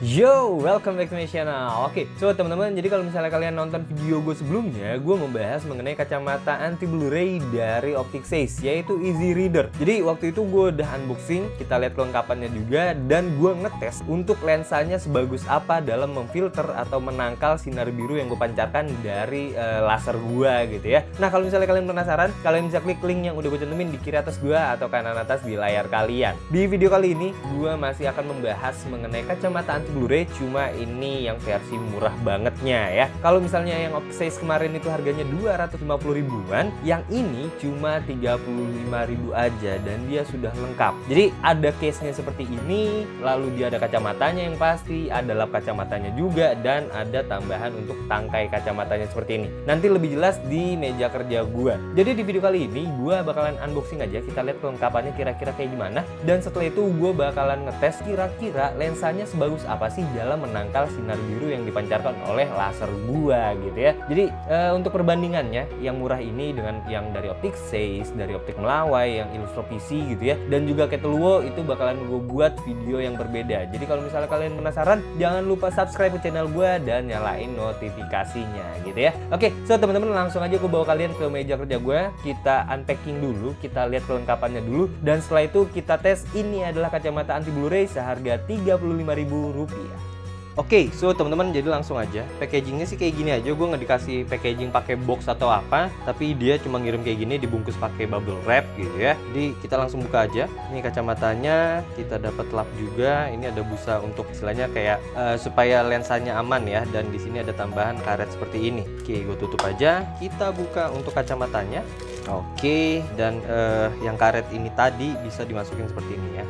Yo, welcome back to my channel. Oke, so teman-teman, jadi kalau misalnya kalian nonton video gue sebelumnya, gue membahas mengenai kacamata anti Blu-ray dari Optic Says, yaitu Easy Reader. Jadi waktu itu gue udah unboxing, kita lihat kelengkapannya juga, dan gue ngetes untuk lensanya sebagus apa dalam memfilter atau menangkal sinar biru yang gue pancarkan dari laser gue gitu ya. Nah, kalau misalnya kalian penasaran, kalian bisa klik link yang udah gue cantumin di kiri atas gue atau kanan atas di layar kalian. Di video kali ini, gue masih akan membahas mengenai kacamata anti Blu-ray, cuma ini yang versi murah bangetnya ya. Kalau misalnya yang Optic Says kemarin itu harganya 250 ribuan, yang ini cuma 35 ribu aja dan dia sudah lengkap. Jadi ada case-nya seperti ini, lalu dia ada kacamatanya yang pasti, ada lap kacamatanya juga, dan ada tambahan untuk tangkai kacamatanya seperti ini. Nanti lebih jelas di meja kerja gua. Jadi di video kali ini gua bakalan unboxing aja, kita lihat kelengkapannya kira-kira kayak gimana, dan setelah itu gua bakalan ngetes kira-kira lensanya sebagus apa sih dalam menangkal sinar biru yang dipancarkan oleh laser gua gitu ya. Jadi untuk perbandingannya, yang murah ini dengan yang dari Optic Says, dari Optik Melawai, yang Illustro PC gitu ya, dan juga Keteluo, itu bakalan gue buat video yang berbeda. Jadi kalau misalnya kalian penasaran, jangan lupa subscribe ke channel gua dan nyalain notifikasinya gitu ya. Oke, so teman-teman, langsung aja gue bawa kalian ke meja kerja gua, kita unpacking dulu, kita lihat kelengkapannya dulu, dan setelah itu kita tes. Ini adalah kacamata anti Blu-ray seharga Rp35.000. Oke, so teman-teman, jadi langsung aja. Packagingnya sih kayak gini aja, gue nggak dikasih packaging pakai box atau apa, tapi dia cuma ngirim kayak gini, dibungkus pakai bubble wrap gitu ya. Jadi kita langsung buka aja. Ini kacamatanya, kita dapat lap juga. Ini ada busa untuk istilahnya kayak supaya lensanya aman ya. Dan di sini ada tambahan karet seperti ini. Oke, gue tutup aja. Kita buka untuk kacamatanya. Oke, dan yang karet ini tadi bisa dimasukin seperti ini ya.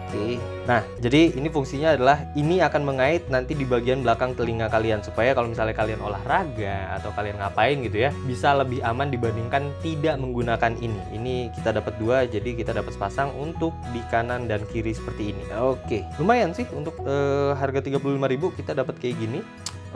Oke. Nah, jadi ini fungsinya adalah ini akan mengait nanti di bagian belakang telinga kalian, supaya kalau misalnya kalian olahraga atau kalian ngapain gitu ya, bisa lebih aman dibandingkan tidak menggunakan ini. Ini kita dapat dua, jadi kita dapat sepasang untuk di kanan dan kiri seperti ini. Oke, lumayan sih untuk harga 35.000 kita dapat kayak gini.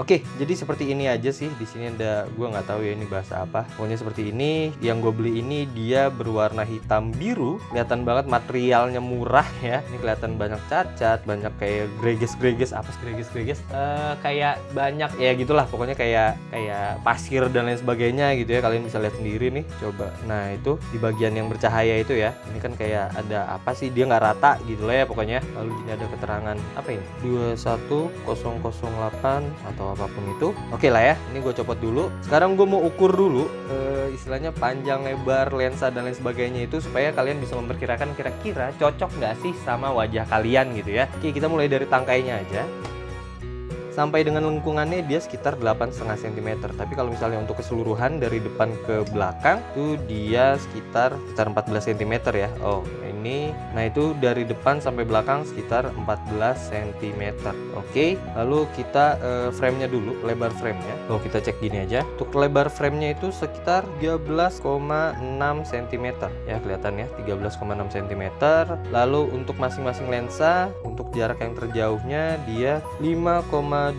Oke, jadi seperti ini aja sih. Di sini ada, gua nggak tahu ya ini bahasa apa. Pokoknya seperti ini. Yang gue beli ini dia berwarna hitam biru. Kelihatan banget materialnya murah ya. Ini kelihatan banyak cacat, banyak kayak greges-greges. Apa sih greges-greges? Kayak banyak ya gitulah. Pokoknya kayak pasir dan lain sebagainya gitu ya. Kalian bisa lihat sendiri nih. Coba. Nah, itu di bagian yang bercahaya itu ya. Ini kan kayak ada apa sih? Dia nggak rata gitu lah ya pokoknya. Lalu ini ada keterangan apa ini? 21008 atau apapun itu. Oke lah ya, ini gue copot dulu. Sekarang gue mau ukur dulu istilahnya panjang lebar lensa dan lain sebagainya itu, supaya kalian bisa memperkirakan kira-kira cocok nggak sih sama wajah kalian gitu ya. Oke, kita mulai dari tangkainya aja. Sampai dengan lengkungannya dia sekitar 8,5 cm. Tapi kalau misalnya untuk keseluruhan dari depan ke belakang itu dia sekitar 14 cm ya. Oh, ini. Nah, itu dari depan sampai belakang sekitar 14 cm. Oke, lalu kita frame-nya dulu, lebar frame-nya. Oh, kita cek gini aja. Untuk lebar frame-nya itu sekitar 13,6 cm ya, kelihatan ya, 13,6 cm. Lalu untuk masing-masing lensa, untuk jarak yang terjauhnya dia 5,2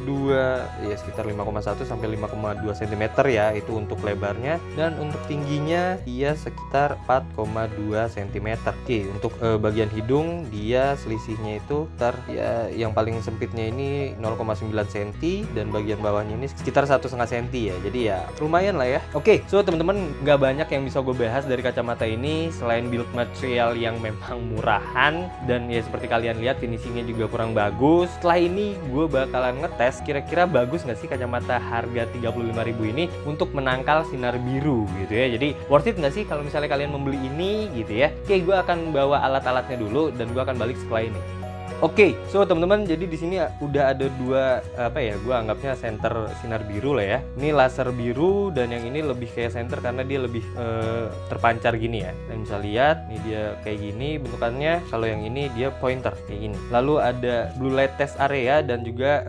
ya, sekitar 5,1 sampai 5,2 cm ya, itu untuk lebarnya. Dan untuk tingginya dia sekitar 4,2 cm. Oke, untuk bagian hidung dia selisihnya itu ya, yang paling sempitnya ini 0,9 cm dan bagian bawahnya ini sekitar 1,5 cm ya. Jadi ya lumayan lah ya. Oke, so teman-teman, nggak banyak yang bisa gue bahas dari kacamata ini selain build material yang memang murahan, dan ya seperti kalian lihat finishingnya juga kurang bagus. Setelah ini gue bakalan ngetes kira-kira bagus nggak sih kacamata harga 35.000 ini untuk menangkal sinar biru gitu ya. Jadi worth it nggak sih kalau misalnya kalian membeli ini gitu ya. Oke, gue akan bawa alat-alatnya dulu dan gue akan balik setelah ini. Oke, so teman-teman, jadi di sini udah ada dua apa ya, gue anggapnya senter sinar biru lah ya. Ini laser biru, dan yang ini lebih kayak senter karena dia lebih terpancar gini ya. Dan bisa lihat, ini dia kayak gini bentukannya. Kalau yang ini dia pointer kayak gini. Lalu ada blue light test area dan juga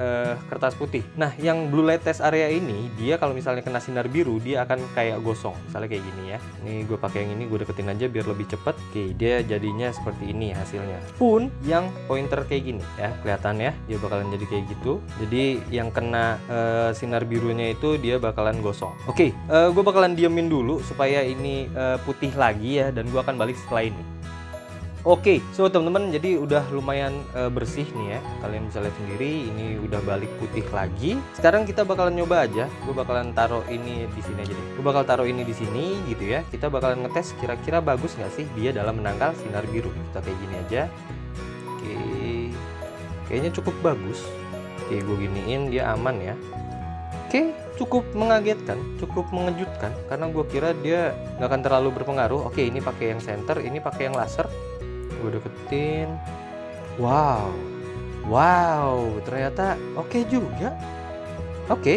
kertas putih. Nah, yang blue light test area ini dia kalau misalnya kena sinar biru dia akan kayak gosong, misalnya kayak gini ya. Ini gue pakai yang ini, gue deketin aja biar lebih cepet. Oke, dia jadinya seperti ini hasilnya. Pun yang pointer kayak gini ya, kelihatan ya, dia bakalan jadi kayak gitu. Jadi yang kena sinar birunya itu dia bakalan gosong. Oke, gue bakalan diemin dulu supaya ini putih lagi ya, dan gue akan balik setelah ini. Oke, so teman-teman, jadi udah lumayan bersih nih ya. Kalian bisa lihat sendiri, ini udah balik putih lagi. Sekarang kita bakalan nyoba aja. Gue bakalan taruh ini di sini aja deh. Gue bakal taruh ini di sini gitu ya. Kita bakalan ngetes kira-kira bagus nggak sih dia dalam menangkal sinar biru. Kita kayak gini aja. Oke, kayaknya cukup bagus. Oke, gue giniin, dia aman ya. Oke, cukup mengagetkan, cukup mengejutkan. Karena gue kira dia nggak akan terlalu berpengaruh. Oke, ini pakai yang center, ini pakai yang laser. Gue deketin. Wow, ternyata oke juga. Oke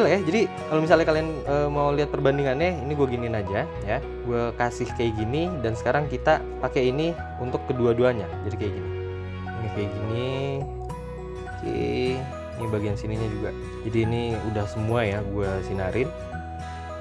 lah ya. Jadi kalau misalnya kalian mau lihat perbandingannya, ini gue giniin aja ya. Gue kasih kayak gini, dan sekarang kita pakai ini untuk kedua-duanya. Jadi kayak gini. Ini kayak gini. Oke, ini bagian sininya juga. Jadi ini udah semua ya gue sinarin.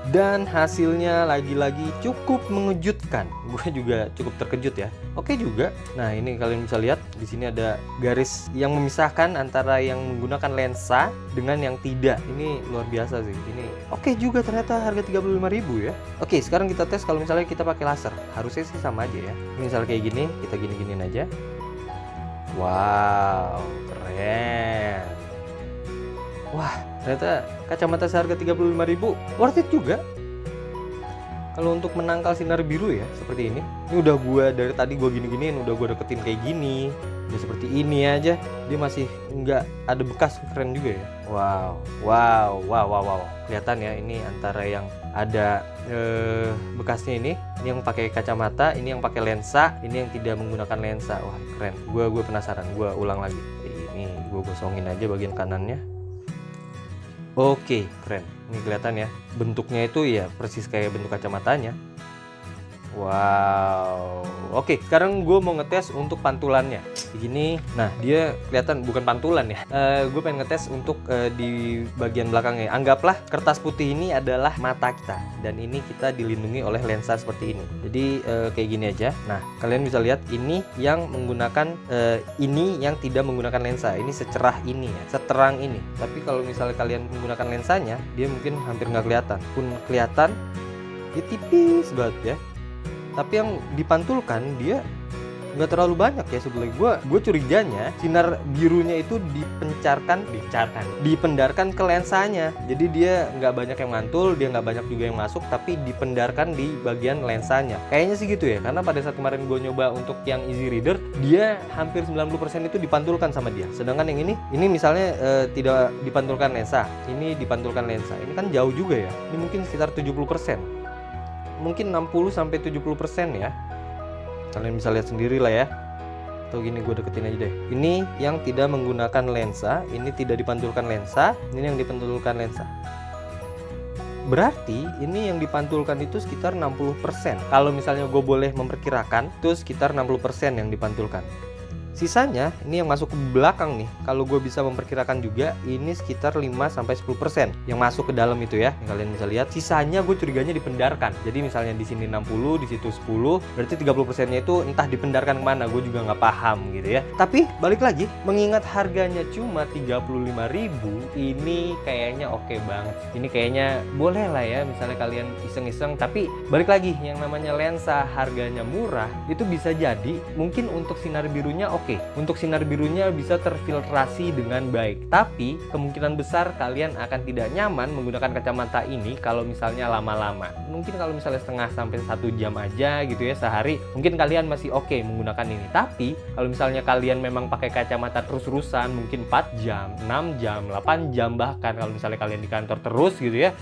Dan hasilnya lagi-lagi cukup mengejutkan. Gue juga cukup terkejut ya. Oke juga. Nah, ini kalian bisa lihat di sini ada garis yang memisahkan antara yang menggunakan lensa dengan yang tidak. Ini luar biasa sih. Ini oke juga, ternyata harga 35.000 ya. Oke, sekarang kita tes kalau misalnya kita pakai laser. Harusnya sih sama aja ya. Misalnya kayak gini, kita gini-giniin aja. Wow, keren. Wah, ternyata kacamata seharga 35.000 worth it juga. Kalau untuk menangkal sinar biru ya, seperti ini. Ini udah gue dari tadi gue gini-giniin, udah gue deketin kayak gini. Udah seperti ini aja, dia masih nggak ada bekas. Keren juga ya. Wow. Kelihatan ya, ini antara yang ada bekasnya ini yang pakai kacamata, ini yang pakai lensa, ini yang tidak menggunakan lensa. Wah, keren. Gue penasaran, gue ulang lagi. Ini gue gosongin aja bagian kanannya. Oke, keren. Ini kelihatan ya, bentuknya itu ya persis kayak bentuk kacamatanya. Wow. Oke, sekarang gue mau ngetes untuk pantulannya. Begini. Nah, dia kelihatan bukan pantulan ya. Gue pengen ngetes untuk di bagian belakangnya. Anggaplah kertas putih ini adalah mata kita, dan ini kita dilindungi oleh lensa seperti ini. Jadi kayak gini aja. Nah, kalian bisa lihat ini yang menggunakan ini yang tidak menggunakan lensa. Ini secerah ini ya, seterang ini. Tapi kalau misalnya kalian menggunakan lensanya, dia mungkin hampir nggak kelihatan. Pun kelihatan, dia tipis banget ya. Tapi yang dipantulkan dia nggak terlalu banyak ya sebenarnya. Gue curiganya sinar birunya itu dipendarkan ke lensanya. Jadi dia nggak banyak yang mantul, dia nggak banyak juga yang masuk, tapi dipendarkan di bagian lensanya. Kayaknya sih gitu ya, karena pada saat kemarin gue nyoba untuk yang Easy Reader, dia hampir 90% itu dipantulkan sama dia. Sedangkan yang ini misalnya tidak dipantulkan lensa, ini dipantulkan lensa. Ini kan jauh juga ya. Ini mungkin sekitar 70%. Mungkin 60-70% ya. Kalian bisa lihat sendiri lah ya. Atau gini, gue deketin aja deh. Ini yang tidak menggunakan lensa, ini tidak dipantulkan lensa, ini yang dipantulkan lensa. Berarti ini yang dipantulkan itu sekitar 60%. Kalau misalnya gue boleh memperkirakan, itu sekitar 60% yang dipantulkan. Sisanya ini yang masuk ke belakang nih. Kalau gue bisa memperkirakan juga, ini sekitar 5-10% yang masuk ke dalam itu ya. Yang kalian bisa lihat. Sisanya gue curiganya dipendarkan. Jadi misalnya di sini 60, di situ 10, berarti 30%-nya itu entah dipendarkan kemana. Gue juga nggak paham gitu ya. Tapi balik lagi, mengingat harganya cuma 35.000, ini kayaknya oke banget. Ini kayaknya boleh lah ya. Misalnya kalian iseng-iseng. Tapi balik lagi, yang namanya lensa harganya murah, itu bisa jadi mungkin untuk sinar birunya oke. Untuk sinar birunya bisa terfiltrasi dengan baik. Tapi kemungkinan besar kalian akan tidak nyaman menggunakan kacamata ini kalau misalnya lama-lama. Mungkin kalau misalnya setengah sampai 1 jam aja gitu ya sehari, mungkin kalian masih oke menggunakan ini. Tapi kalau misalnya kalian memang pakai kacamata terus-terusan, mungkin 4 jam, 6 jam, 8 jam, bahkan kalau misalnya kalian di kantor terus gitu ya,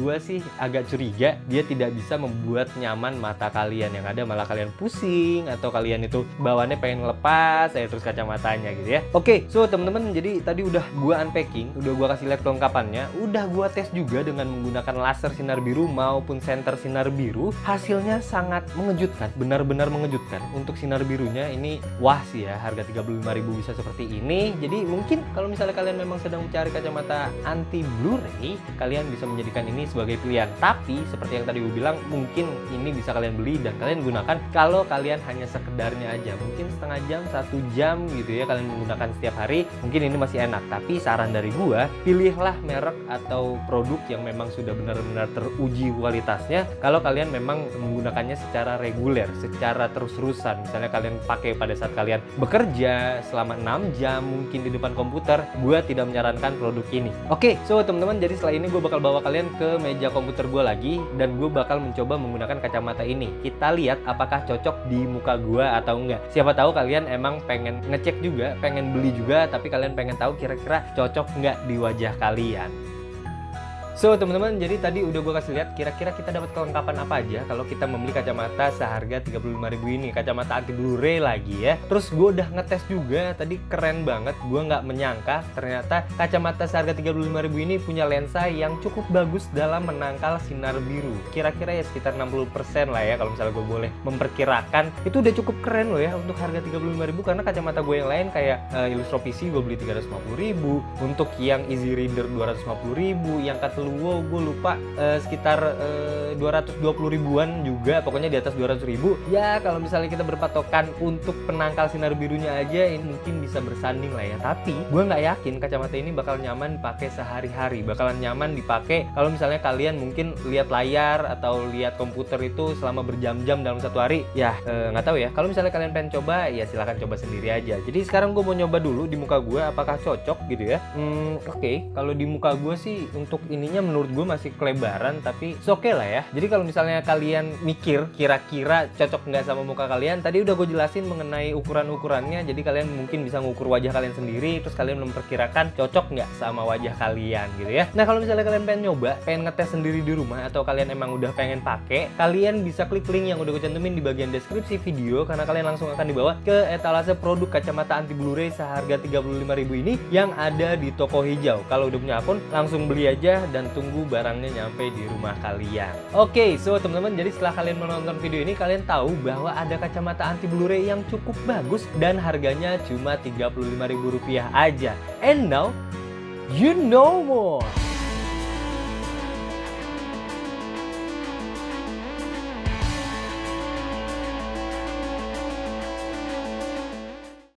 gue sih agak curiga dia tidak bisa membuat nyaman mata kalian. Yang ada malah kalian pusing, atau kalian itu bawaannya pengen lepas terus kacamatanya gitu ya. Oke, so temen-temen, jadi tadi udah gue unpacking, udah gue kasih lihat kelengkapannya, udah gue tes juga dengan menggunakan laser sinar biru maupun senter sinar biru. Hasilnya sangat mengejutkan, benar-benar mengejutkan. Untuk sinar birunya ini wah sih ya, harga 35.000 bisa seperti ini. Jadi mungkin kalau misalnya kalian memang sedang mencari kacamata anti Blu-ray, kalian bisa menjadikan ini sebagai pilihan. Tapi seperti yang tadi gue bilang, mungkin ini bisa kalian beli dan kalian gunakan kalau kalian hanya sekedarnya aja, mungkin setengah jam, 1 jam gitu ya, kalian menggunakan setiap hari, mungkin ini masih enak. Tapi saran dari gue, pilihlah merek atau produk yang memang sudah benar-benar teruji kualitasnya. Kalau kalian memang menggunakannya secara reguler, secara terus-terusan, misalnya kalian pakai pada saat kalian bekerja selama 6 jam mungkin di depan komputer, gue tidak menyarankan produk ini. Oke, so teman-teman, jadi setelah ini gue bakal bawa kalian ke meja komputer gue lagi dan gue bakal mencoba menggunakan kacamata ini. Kita lihat apakah cocok di muka gue atau enggak. Siapa tahu kalian emang pengen ngecek juga, pengen beli juga, tapi kalian pengen tahu kira-kira cocok nggak di wajah kalian. So teman-teman, jadi tadi udah gue kasih lihat kira-kira kita dapat kelengkapan apa aja kalau kita membeli kacamata seharga 35.000 ini, kacamata anti Blu-ray lagi ya. Terus gue udah ngetes juga, tadi keren banget, gue nggak menyangka ternyata kacamata seharga 35.000 ini punya lensa yang cukup bagus dalam menangkal sinar biru. Kira-kira ya sekitar 60% lah ya kalau misalnya gue boleh memperkirakan. Itu udah cukup keren loh ya untuk harga 35.000, karena kacamata gue yang lain kayak Illustropisi gue beli 350.000, untuk yang Easy Reader 250.000, yang Katelu wow, gue lupa sekitar 220 ribuan juga, pokoknya di atas 200 ribu. Ya kalau misalnya kita berpatokan untuk penangkal sinar birunya aja, ini mungkin bisa bersanding lah ya. Tapi gue nggak yakin kacamata ini bakal nyaman dipakai sehari-hari, bakalan nyaman dipakai kalau misalnya kalian mungkin lihat layar atau lihat komputer itu selama berjam-jam dalam satu hari. Ya nggak tahu ya, kalau misalnya kalian pengen coba ya silahkan coba sendiri aja. Jadi sekarang gue mau nyoba dulu di muka gue apakah cocok gitu ya. Oke, kalau di muka gue sih untuk ininya menurut gue masih kelebaran, tapi oke lah ya. Jadi kalau misalnya kalian mikir kira-kira cocok nggak sama muka kalian, tadi udah gue jelasin mengenai ukuran-ukurannya. Jadi kalian mungkin bisa ngukur wajah kalian sendiri, terus kalian memperkirakan cocok nggak sama wajah kalian gitu ya. Nah kalau misalnya kalian pengen nyoba, pengen ngetes sendiri di rumah, atau kalian emang udah pengen pakai, kalian bisa klik link yang udah gue cantumin di bagian deskripsi video, karena kalian langsung akan dibawa ke etalase produk kacamata anti Blu-ray seharga 35.000 ini yang ada di toko hijau. Kalau udah punya akun, langsung beli aja dan tunggu barangnya nyampe di rumah kalian. Oke, so teman-teman, jadi setelah kalian menonton video ini, kalian tahu bahwa ada kacamata anti Blu-ray yang cukup bagus dan harganya cuma Rp35.000 aja. And now you know more.